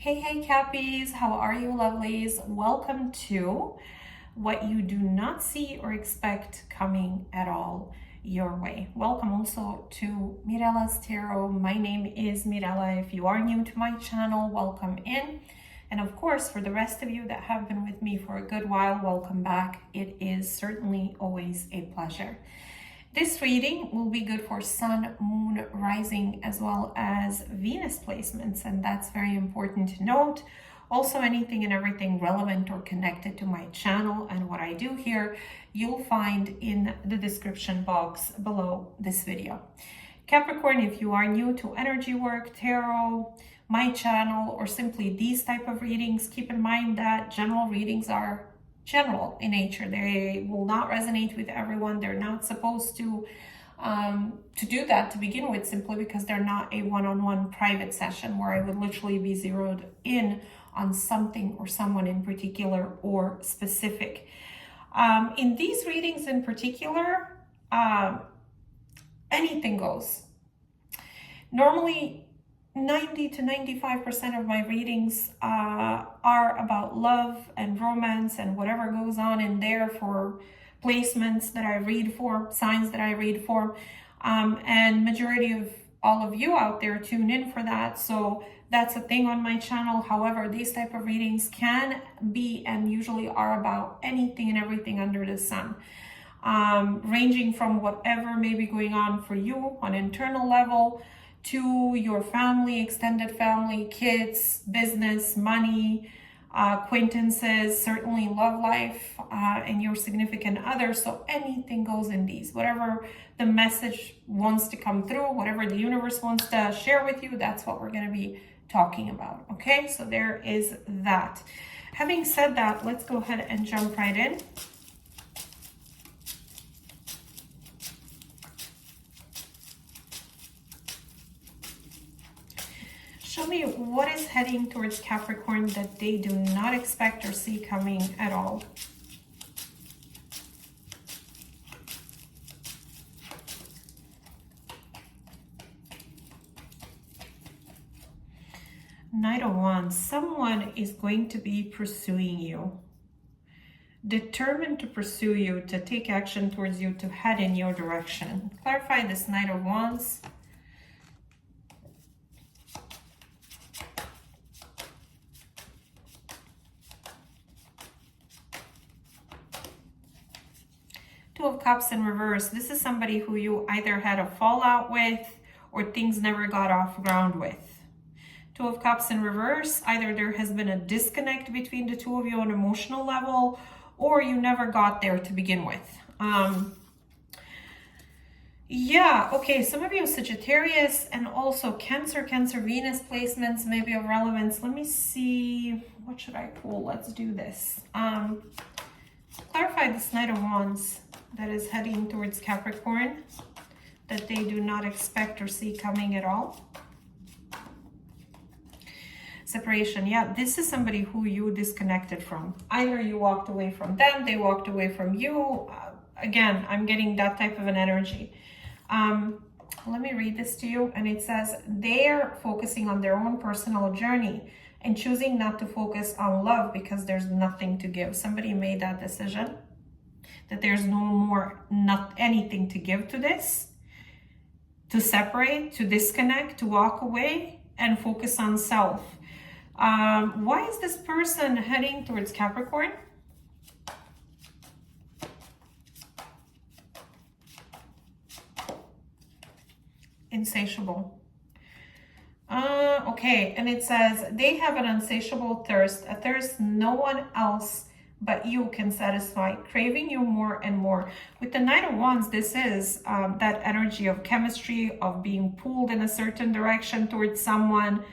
Hey, Cappies, how are you, lovelies? Welcome to what you do not see or expect coming at all your way. Welcome also to Mirella's Tarot. My name is Mirella. If you are new to my channel, welcome in. And of course, for the rest of you that have been with me for a good while, welcome back. It is certainly always a pleasure. This reading will be good for Sun, Moon, Rising, as well as Venus placements, and that's very important to note. Also, anything and everything relevant or connected to my channel and what I do here, you'll find in the description box below this video. Capricorn, if you are new to energy work, tarot, my channel, or simply these type of readings, keep in mind that general readings are general in nature. They will not resonate with everyone. They're not supposed to do that to begin with, simply because they're not a one-on-one private session where I would literally be zeroed in on something or someone in particular or specific. In these readings in particular, anything goes. Normally, 90 to 95% of my readings are about love and romance and whatever goes on in there for placements that I read for, signs that I read for. And majority of all of you out there tune in for that. So that's a thing on my channel. However, these type of readings can be and usually are about anything and everything under the sun. Ranging from whatever may be going on for you on internal level, to your family, extended family, kids, business, money, acquaintances, certainly love life, and your significant other. So anything goes in these. Whatever the message wants to come through, whatever the universe wants to share with you, that's what we're going to be talking about. Okay, so there is that. Having said that, let's go ahead and jump right in. Show me what is heading towards Capricorn that they do not expect or see coming at all. Knight of Wands. Someone is going to be pursuing you. Determined to pursue you, to take action towards you, to head in your direction. Clarify this Knight of Wands. Two of Cups in reverse. This is somebody who you either had a fallout with or things never got off ground with. Two of Cups in reverse. Either there has been a disconnect between the two of you on an emotional level, or you never got there to begin with. Yeah, okay, some of you Sagittarius and also Cancer, Venus placements may be of relevance. Let me see, what should I pull? Let's do this. Clarify this Knight of Wands that is heading towards Capricorn that they do not expect or see coming at all. Separation. Yeah, this is somebody who you disconnected from. Either you walked away from them, they walked away from you. Again, I'm getting that type of an energy. Let me read this to you. And it says, they're focusing on their own personal journey and choosing not to focus on love because there's nothing to give. Somebody made that decision that there's not anything to give to this, to separate, to disconnect, to walk away and focus on self. Why is this person heading towards Capricorn? Insatiable. Okay, and it says they have an insatiable thirst, a thirst no one else but you can satisfy, craving you more and more. With the Knight of Wands, this is that energy of chemistry, of being pulled in a certain direction towards someone,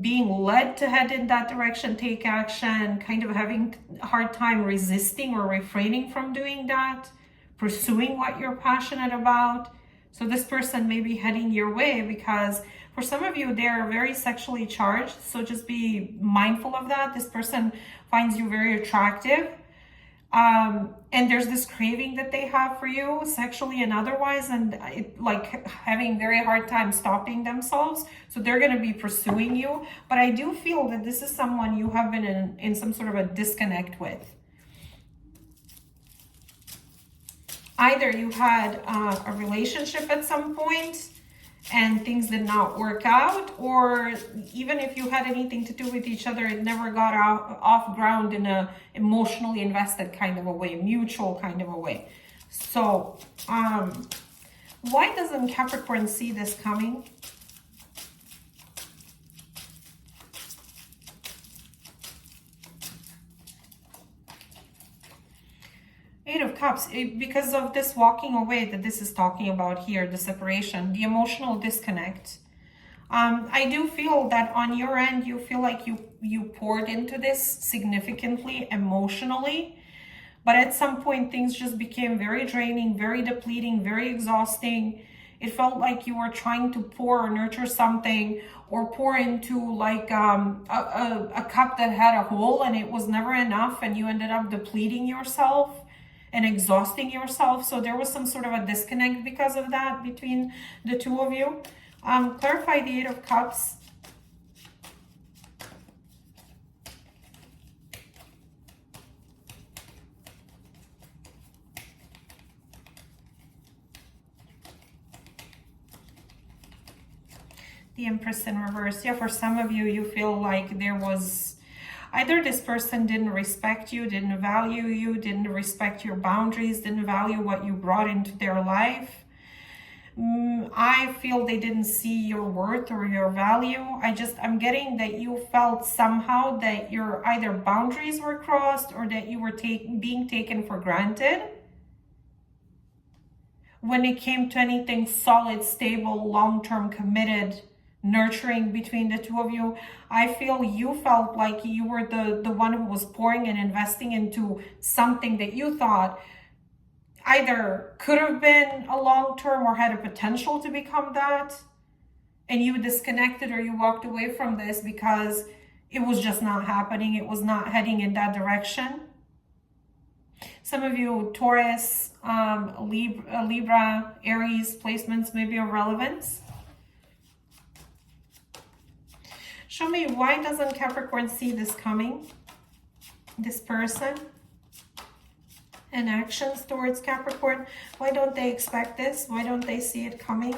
being led to head in that direction, take action, kind of having a hard time resisting or refraining from doing that, pursuing what you're passionate about. So this person may be heading your way because for some of you, they're very sexually charged. So just be mindful of that. This person finds you very attractive. And there's this craving that they have for you sexually and otherwise, and it, like having very hard time stopping themselves. So they're going to be pursuing you. But I do feel that this is someone you have been in some sort of a disconnect with. Either you had a relationship at some point and things did not work out, or even if you had anything to do with each other, it never got off ground in a emotionally invested kind of a way, mutual kind of a way. So why doesn't Capricorn see this coming? Eight of Cups, because of this walking away that this is talking about here, the separation, the emotional disconnect. I do feel that on your end, you feel like you poured into this significantly emotionally, but at some point things just became very draining, very depleting, very exhausting. It felt like you were trying to pour or nurture something or pour into like a cup that had a hole and it was never enough, and you ended up depleting yourself and exhausting yourself. So there was some sort of a disconnect because of that between the two of you. Clarify the Eight of Cups. The Empress in reverse. Yeah, for some of you, you feel like there was either this person didn't respect you, didn't value you, didn't respect your boundaries, didn't value what you brought into their life. I feel they didn't see your worth or your value. I'm getting that you felt somehow that your either boundaries were crossed or that you were being taken for granted. When it came to anything solid, stable, long-term, committed, nurturing between the two of you, I feel you felt like you were the one who was pouring and investing into something that you thought either could have been a long-term or had a potential to become that, and you disconnected or you walked away from this because it was just not happening. It was not heading in that direction. Some of you, Taurus, Libra, Aries placements may be of relevance. Show me, why doesn't Capricorn see this coming? This person and actions towards Capricorn. Why don't they expect this? Why don't they see it coming?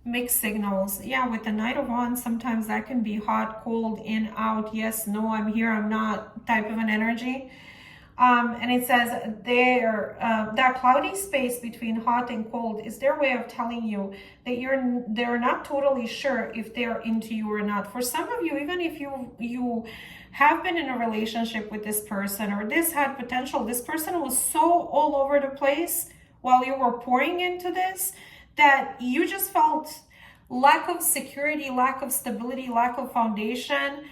Mixed signals. Yeah, with the Knight of Wands, sometimes that can be hot, cold, in, out, yes, no, I'm here, I'm not type of an energy. And it says that cloudy space between hot and cold is their way of telling you that they're not totally sure if they're into you or not. For some of you, even if you have been in a relationship with this person or this had potential, this person was so all over the place while you were pouring into this that you just felt lack of security, lack of stability, lack of foundation.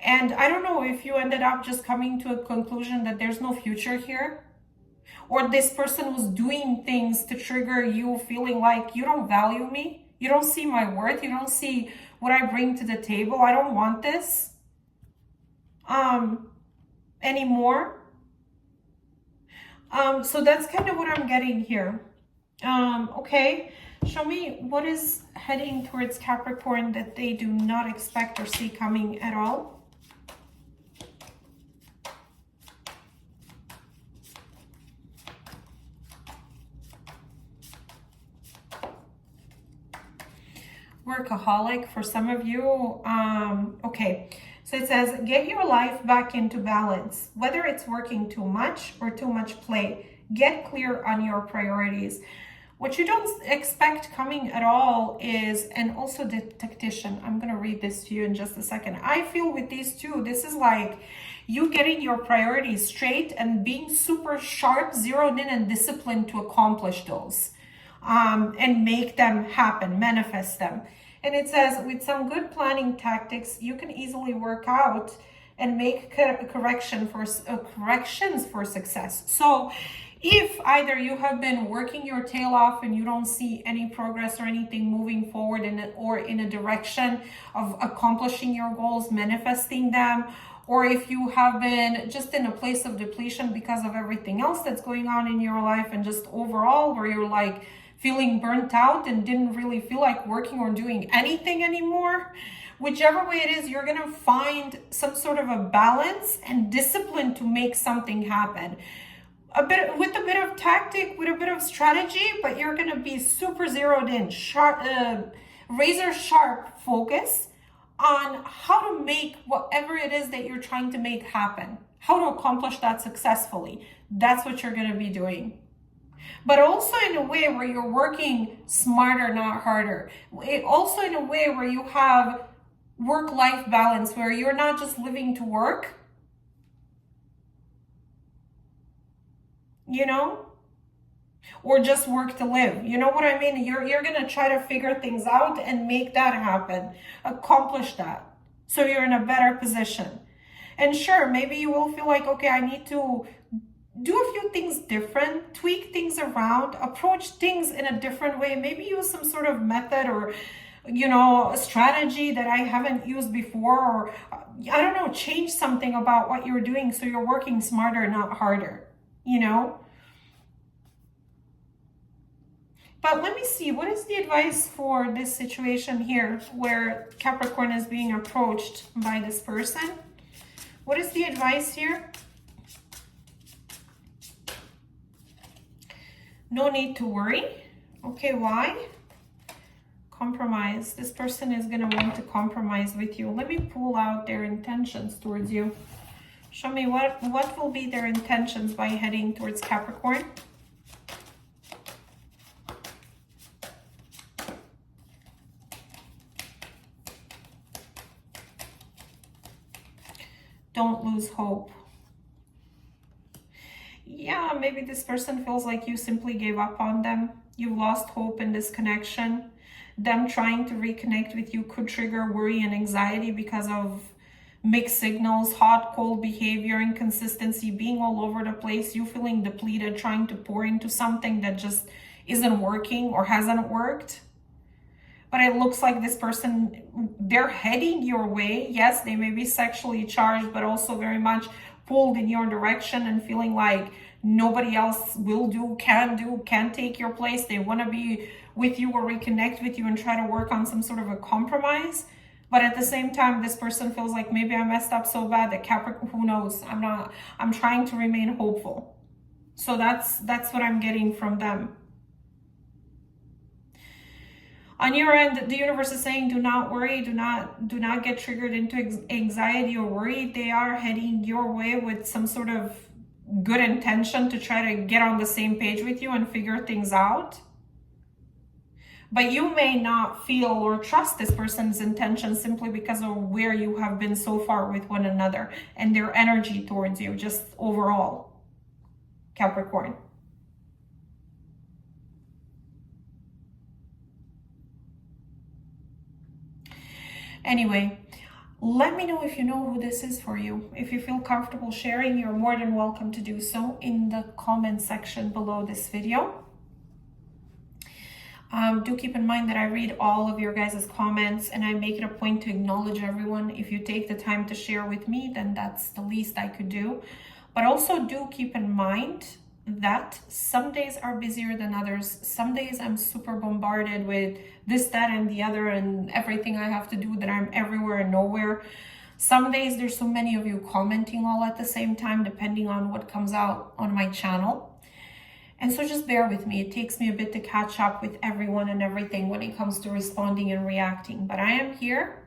And I don't know if you ended up just coming to a conclusion that there's no future here, or this person was doing things to trigger you feeling like you don't value me, you don't see my worth, you don't see what I bring to the table, I don't want this anymore. So that's kind of what I'm getting here. Okay, show me what is heading towards Capricorn that they do not expect or see coming at all. Workaholic for some of you. Okay, so it says, get your life back into balance, whether it's working too much or too much play. Get clear on your priorities. What you don't expect coming at all is, and also the tactician, I'm going to read this to you in just a second. I feel with these two, this is like you getting your priorities straight and being super sharp, zeroed in and disciplined to accomplish those. And make them happen, manifest them. And it says, with some good planning tactics, you can easily work out and make corrections for success. So if either you have been working your tail off and you don't see any progress or anything moving forward in a direction of accomplishing your goals, manifesting them, or if you have been just in a place of depletion because of everything else that's going on in your life, and just overall where you're like feeling burnt out and didn't really feel like working or doing anything anymore. Whichever way it is, you're going to find some sort of a balance and discipline to make something happen. With a bit of tactic, with a bit of strategy, but you're going to be super zeroed in, sharp, razor sharp focus on how to make whatever it is that you're trying to make happen, how to accomplish that successfully. That's what you're going to be doing. But also in a way where you're working smarter, not harder. Also in a way where you have work-life balance, where you're not just living to work, you know, or just work to live. You know what I mean? You're going to try to figure things out and make that happen, accomplish that, so you're in a better position. And sure, maybe you will feel like, okay, I need to do a few things different, tweak things around, approach things in a different way, maybe use some sort of method or, you know, a strategy that I haven't used before, or I don't know, change something about what you're doing so you're working smarter, not harder, you know. But let me see, what is the advice for this situation here where Capricorn is being approached by this person? What is the advice here? No need to worry. Okay, why? Compromise. This person is going to want to compromise with you. Let me pull out their intentions towards you. Show me what will be their intentions by heading towards Capricorn. Don't lose hope. Yeah, maybe this person feels like you simply gave up on them. You've lost hope in this connection. Them trying to reconnect with you could trigger worry and anxiety because of mixed signals, hot, cold behavior, inconsistency, being all over the place, you feeling depleted, trying to pour into something that just isn't working or hasn't worked. But it looks like this person, they're heading your way. Yes, they may be sexually charged, but also very much pulled in your direction and feeling like nobody else will do, can take your place. They want to be with you or reconnect with you and try to work on some sort of a compromise. But at the same time, this person feels like maybe I messed up so bad that Capricorn, who knows, I'm trying to remain hopeful. So that's what I'm getting from them. On your end, the universe is saying, do not worry, do not get triggered into anxiety or worry. They are heading your way with some sort of good intention to try to get on the same page with you and figure things out. But you may not feel or trust this person's intention simply because of where you have been so far with one another and their energy towards you, just overall, Capricorn. Anyway, let me know if you know who this is for you. If you feel comfortable sharing, you're more than welcome to do so in the comment section below this video. Do keep in mind that I read all of your guys' comments and I make it a point to acknowledge everyone. If you take the time to share with me, then that's the least I could do. But also do keep in mind that some days are busier than others. Some days I'm super bombarded with this, that, and the other, and everything I have to do, that I'm everywhere and nowhere. Some days there's so many of you commenting all at the same time, depending on what comes out on my channel. And so just bear with me. It takes me a bit to catch up with everyone and everything when it comes to responding and reacting. But I am here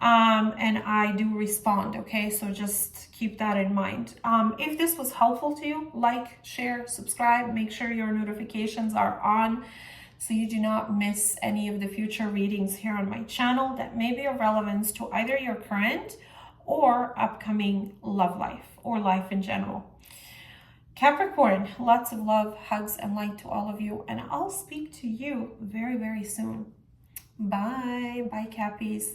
and I do respond, okay? So just keep that in mind. If this was helpful to you, like, share, subscribe, make sure your notifications are on so you do not miss any of the future readings here on my channel that may be of relevance to either your current or upcoming love life or life in general. Capricorn, lots of love, hugs, and light to all of you. And I'll speak to you very, very soon. Bye. Bye, Cappies.